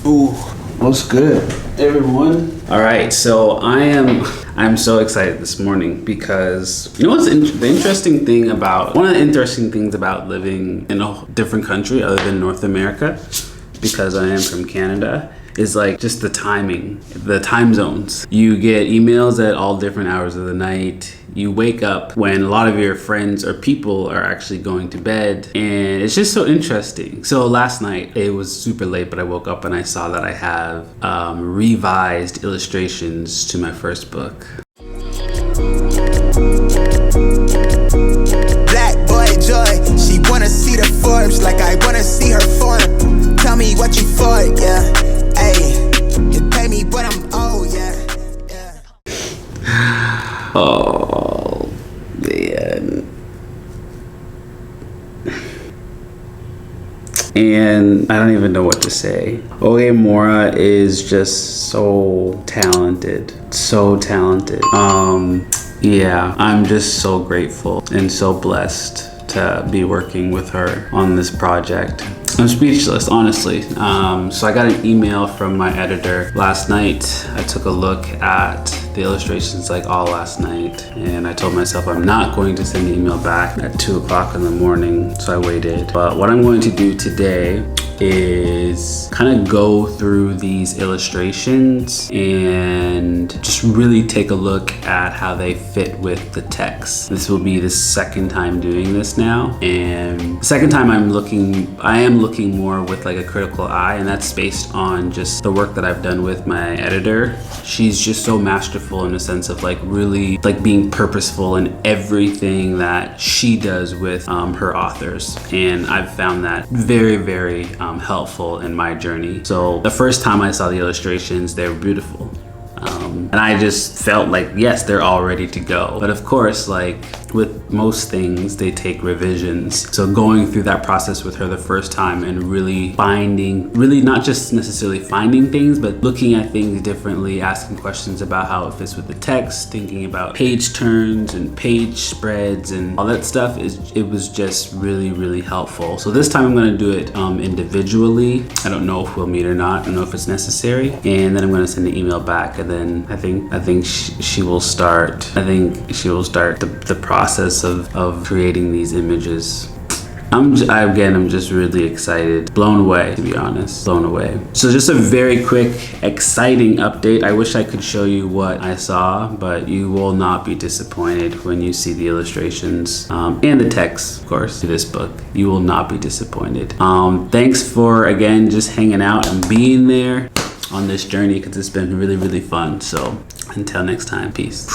Ooh, what's good, everyone? All right, so I'm so excited this morning because you know what's the interesting thing about one of the interesting things about living in a different country other than North America, because I am from Canada, is like just the timing, the time zones. You get emails at all different hours of the night. You wake up when a lot of your friends or people are actually going to bed, and it's just so interesting. So last night, it was super late, but I woke up and I saw that I have revised illustrations to my first book. Black boy joy, she wanna see the Forbes like I wanna see her form. Tell me what you for, yeah. Hey, you pay me, but I'm yeah. Oh, man. And I don't even know what to say. Mora is just so talented. So talented. Yeah, I'm just so grateful and so blessed to be working with her on this project. I'm speechless, honestly. So I got an email from my editor last night. I took a look at the illustrations like all last night, and I told myself I'm not going to send the email back at 2 o'clock in the morning, so I waited. But what I'm going to do today is kind of go through these illustrations and just really take a look at how they fit with the text. This will be the second time doing this now, and the second time I am looking more with like a critical eye, and that's based on just the work that I've done with my editor. She's just so masterful in the sense of like really like being purposeful in everything that she does with her authors, and I've found that very, very helpful in my journey. So the first time I saw the illustrations, they were beautiful. And I just felt like, yes, they're all ready to go. But of course, like with most things, they take revisions. So going through that process with her the first time and really not just necessarily finding things, but looking at things differently, asking questions about how it fits with the text, thinking about page turns and page spreads and all that stuff, it was just really, really helpful. So this time I'm gonna do it individually. I don't know if we'll meet or not. I don't know if it's necessary. And then I'm gonna send an email back, and then I think she will start the process of creating these images. I'm just really excited, blown away, to be honest, blown away. So just a very quick, exciting update. I wish I could show you what I saw, but you will not be disappointed when you see the illustrations and the text, of course, to this book. You will not be disappointed. Thanks for, again, just hanging out and being there on this journey, because it's been really, really fun. So until next time, peace.